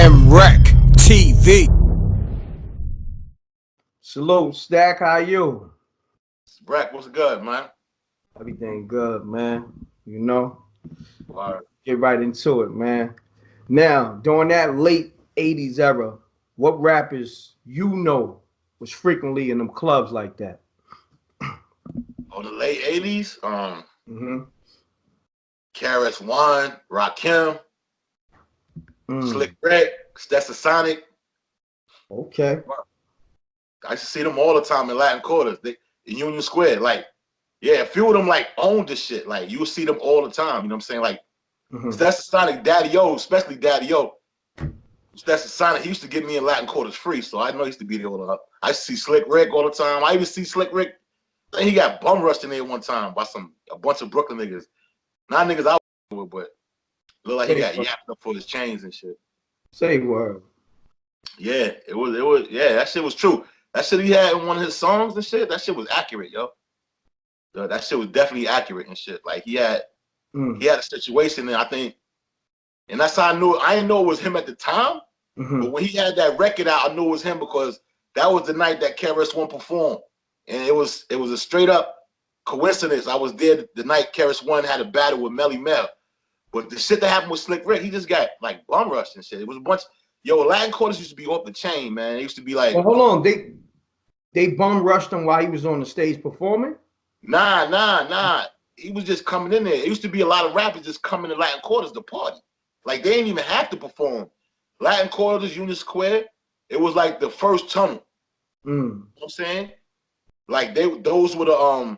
MRecktv. Salute, Stakk. How you? Breck, what's good, man? Everything good, man. You know, Wow. get right into it, man. Now, during that late 80s era, what rappers you know was frequently in them clubs like that? On the late 80s, Mm-hmm. Krs-One, Rakim, Slick Rick, Sonic. Okay. I used to see them all the time in Latin Quarters, in Union Square. Like, yeah, a few of them like owned this shit. Like, you would see them all the time. You know what I'm saying? Like, Sonic, Daddy O, especially Daddy O. Sonic, he used to get me in Latin Quarters free, so I know he used to be there all the time. I used to see Slick Rick all the time. I even see Slick Rick. I think he got bum rushed in there one time by a bunch of Brooklyn niggas. Not niggas I with, but look like he got yapped up for his chains and shit. Say word. Yeah, it was. Yeah, that shit was true. That shit he had in one of his songs and shit. That shit was accurate, yo. That shit was definitely accurate and shit. Like he had a situation, and I think, and that's how I knew. I didn't know it was him at the time, but when he had that record out, I knew it was him because that was the night that Krs-One performed, and it was a straight up coincidence. I was there the night Krs-One had a battle with Melle Mel, but the shit that happened with Slick Rick, he just got like bum rushed and shit. It was a bunch. Yo, Latin Quarters used to be off the chain, man. It used to be like, well, hold on, they bum rushed him while he was on the stage performing? Nah. He was just coming in there. It used to be a lot of rappers just coming to Latin Quarters to party. Like they didn't even have to perform. Latin Quarters, Union Square, it was like the first tunnel. You know what I'm saying? Like those were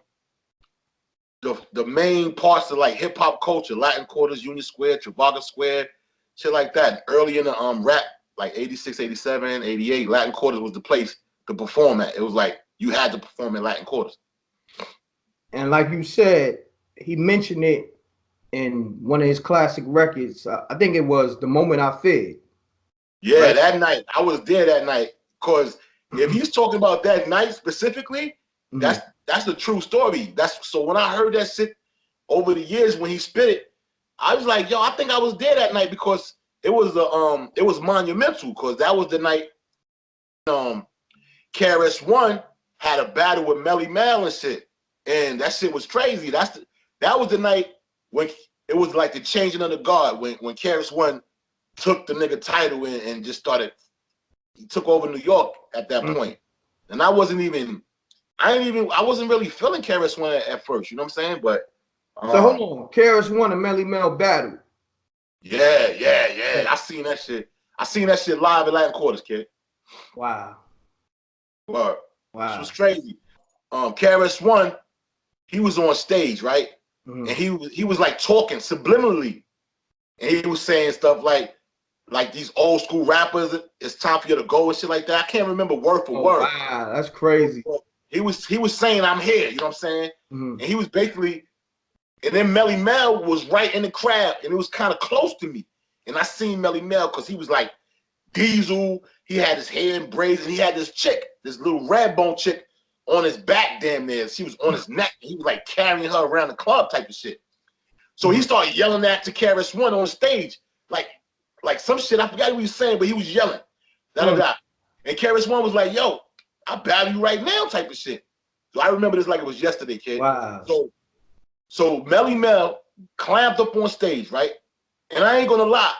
the main parts of like hip hop culture. Latin Quarters, Union Square, Trafalgar Square, shit like that. Early in the rap, like 86, 87, 88, Latin Quarters was the place to perform at. It was like you had to perform in Latin Quarters. And like you said, he mentioned it in one of his classic records. I think it was The Moment I Feared. Yeah, right? That night. I was there that night. Because if he's talking about that night specifically, that's the true story. So when I heard that shit over the years when he spit it, I was like, yo, I think I was there that night because it was monumental because that was the night Krs-One had a battle with Melle Mel and shit. And that shit was crazy. That was the night when it was like the changing of the guard when Krs-One took the nigga title and just started. He took over New York at that point. And I wasn't really feeling Krs-One at first. You know what I'm saying? But so hold on, Krs-One and Melle Mel battle. Yeah. I seen that shit. I seen that shit live at Latin Quarters, kid. Wow. Wow. It was crazy. Krs-One, he was on stage, right? And he was like talking subliminally. And he was saying stuff like these old school rappers, it's time for you to go and shit like that. I can't remember word for word. Wow, that's crazy. He was saying, I'm here, you know what I'm saying? And he was basically, and then Melle Mel was right in the crowd, and it was kind of close to me. And I seen Melle Mel because he was like Diesel. He had his hair in braids, and he had this chick, this little red bone chick on his back damn near. She was on his neck. He was like carrying her around the club type of shit. So he started yelling at to Krs-One on stage. Like some shit, I forgot what he was saying, but he was yelling. Da-da-da. And Krs-One was like, yo, I'll battle you right now type of shit. So I remember this like it was yesterday, kid. Wow. So Melle Mel clamped up on stage, right? And I ain't gonna lie,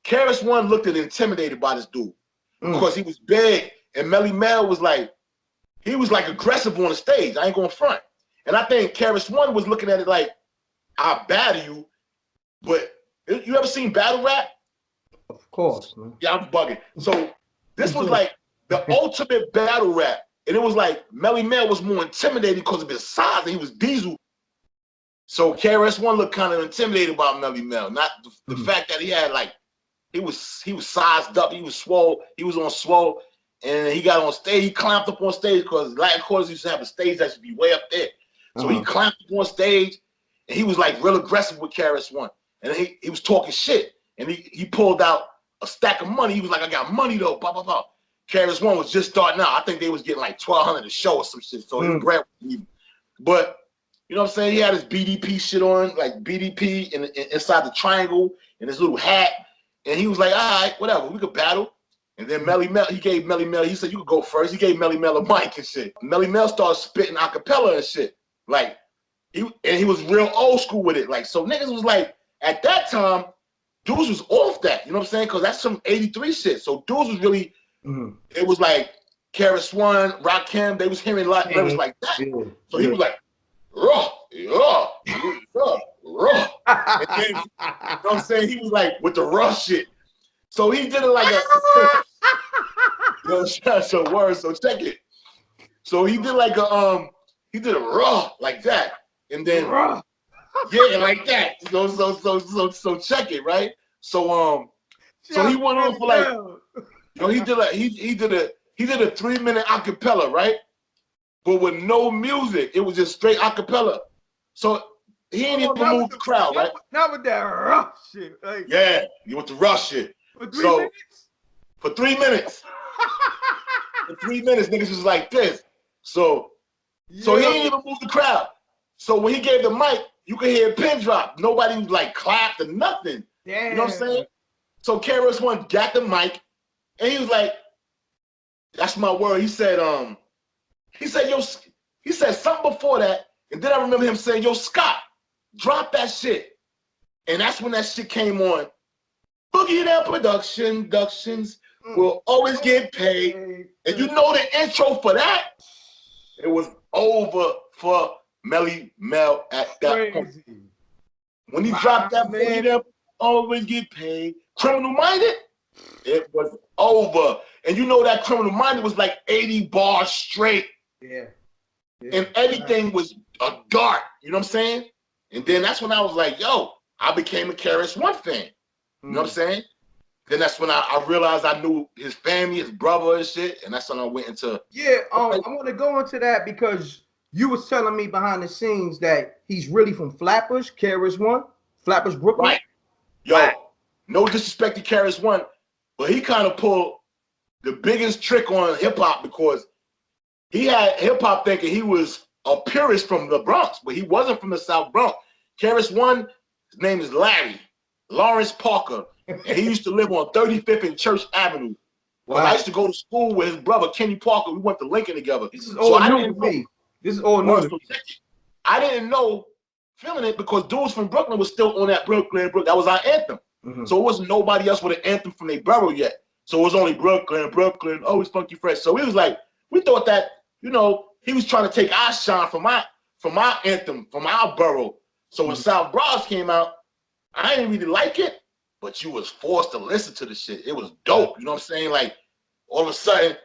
Krs-One looked intimidated by this dude because he was big, and Melle Mel was like, he was like aggressive on the stage. I ain't gonna front. And I think Krs-One was looking at it like, I'll battle you, but you ever seen battle rap? Of course, man. Yeah, I'm bugging. So this was like the ultimate battle rap. And it was like Melle Mel was more intimidated because of his size, and he was Diesel. So Krs-One looked kind of intimidated by Melle Mel. Not the fact that he had like, he was sized up, he was swole, he was on swole, and he got on stage, he climbed up on stage because Latin Quarters used to have a stage that should be way up there. So he climbed up on stage, and he was like real aggressive with Krs-One. And he was talking shit. And he pulled out a stack of money. He was like, I got money though, blah, blah, blah. Krs-One was just starting out. I think they was getting like $1,200 a show or some shit. So his bread was even. But, you know what I'm saying? He had his BDP shit on, like BDP inside the triangle and his little hat. And he was like, all right, whatever, we could battle. And then Melle Mel, he gave Melle Mel, he said, you could go first. He gave Melle Mel a mic and shit. Melle Mel started spitting a cappella and shit. Like, he was real old school with it. Like, so niggas was like, at that time, dudes was off that, you know what I'm saying? Because that's some 83 shit. So dudes was really, it was like Krs-One, Rakim, they was hearing like lyrics like that. So he was like, raw, raw, raw, raw. And then, you know what I'm saying? He was like, with the raw shit. So he did it like a, that's a word, so check it. So he did like a, he did a raw like that. And then, yeah, like that. So check it, right? So he went on for like, he did a 3-minute acapella, right? But with no music, it was just straight acapella. So he ain't even moved the crowd, right? Not with that rough shit. Like, yeah, you with the rough shit. For 3 minutes? For 3 minutes. For 3 minutes, niggas was like this. So he ain't even moved the crowd. So when he gave the mic, you could hear a pin drop. Nobody was like clapped or nothing. Damn. You know what I'm saying? So Krs-One got the mic, and he was like, "That's my word." He said, he said something before that, and then I remember him saying, "Yo, Scott, drop that shit." And that's when that shit came on. Boogie Down Productions will always get paid. And you know the intro for that? It was over for Melle Mel at that point. When he dropped that Boogie Down always get paid, Criminal Minded, it was over. And you know that Criminal Minded was like 80 bars straight. Yeah. And everything was a dart. You know what I'm saying? And then that's when I was like, yo, I became a Krs-One fan. You know what I'm saying? Then that's when I realized I knew his family, his brother and shit. And that's when I went into... Yeah, I want to go into that because you was telling me behind the scenes that he's really from Flatbush, Krs-One, Flatbush, Brooklyn. Right. Yo, no disrespect to Krs-One, but he kind of pulled the biggest trick on hip-hop because he had hip-hop thinking he was a purist from the Bronx, but he wasn't from the South Bronx. Krs-One, his name is Larry, Lawrence Parker, and he used to live on 35th and Church Avenue. Well, I used to go to school with his brother, Kenny Parker. We went to Lincoln together. This is all new to me. This is all new to me. I didn't know, feeling it, because dudes from Brooklyn was still on that Brooklyn. That was our anthem. So it wasn't nobody else with an anthem from their borough yet. So it was only Brooklyn, always funky fresh. So we was like, we thought that, you know, he was trying to take our shine from our anthem, from our borough. So when South Bronx came out, I didn't really like it, but you was forced to listen to the shit. It was dope. You know what I'm saying? Like, all of a sudden,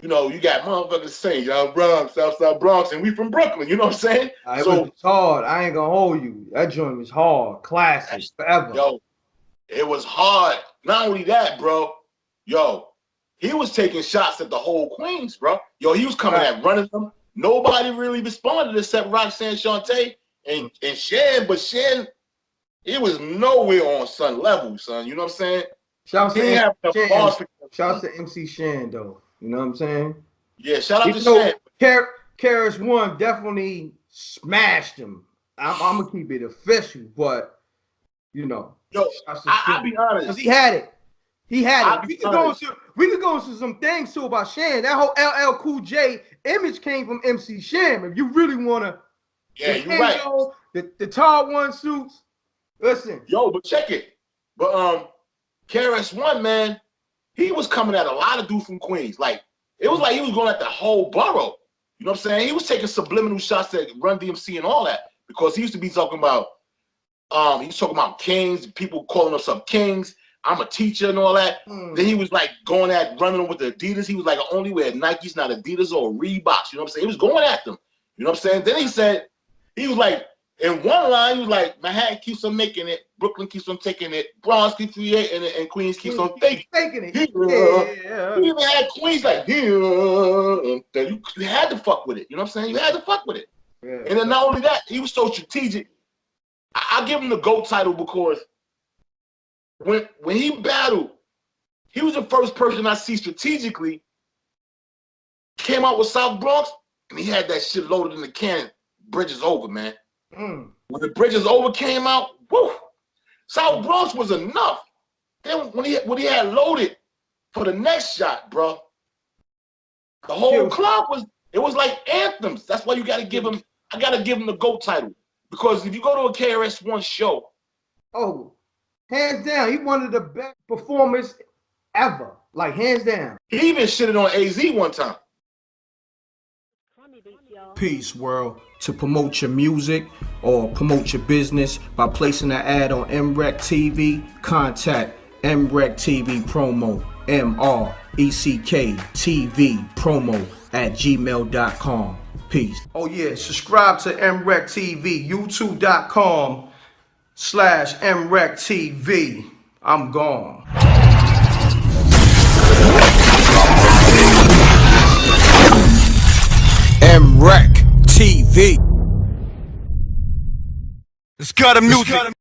you know, you got motherfuckers saying, y'all Bronx, South Bronx, and we from Brooklyn. You know what I'm saying? It was hard. I ain't gonna hold you. That joint was hard. Classic. Forever. Yo, it was hard. Not only that, bro. Yo, he was taking shots at the whole Queens, bro. Yo, he was coming at running them. Nobody really responded except Roxanne Shante and Shan, but Shan, it was nowhere on Sun level, son. You know what I'm saying? Shout out to MC Shan, though. You know what I'm saying? Yeah, shout out to Shan. Krs-One definitely smashed him. I'm gonna keep it official, but you know, yo, I'll be honest. Because he had it. He had it. We could go into some things too about Shan. That whole LL Cool J image came from MC Shan. If you really wanna, yeah, you're right. The tall one suits. Listen, yo, but check it. But Krs-One, man, he was coming at a lot of dudes from Queens. Like, it was like he was going at the whole borough. You know what I'm saying? He was taking subliminal shots at Run DMC and all that, because he used to be talking about, he was talking about kings, people calling themselves kings. I'm a teacher and all that. Then he was like going at running with the Adidas. He was like, I only wear Nikes, not Adidas or Reeboks. You know what I'm saying? He was going at them. You know what I'm saying? Then he said, he was like, in one line, he was like, Manhattan keeps on making it, Brooklyn keeps on taking it, Bronx keeps creating it, and Queens keeps on taking it. Yeah. You even had Queens like, you had to fuck with it. You know what I'm saying? You had to fuck with it. Yeah. And then not only that, he was so strategic. I give him the GOAT title because when he battled, he was the first person I see strategically came out with South Bronx, and he had that shit loaded in the cannon. Bridges Over, man. When the Bridges Over came out, woo, South Bronx was enough. then when he had loaded for the next shot, bro, the whole club was like anthems. That's why you got to give him. I got to give him the GOAT title, because if you go to a KRS-One show, oh, hands down, he one of the best performers ever. Like hands down. He even shitted on AZ one time. Peace, world. To promote your music or promote your business by placing an ad on MRecktv, contact MRecktv promo, MRecktv promo @gmail.com. Peace. Oh yeah, subscribe to MRecktv, youtube.com/MRecktv. I'm gone. MRecktv. It's got a music.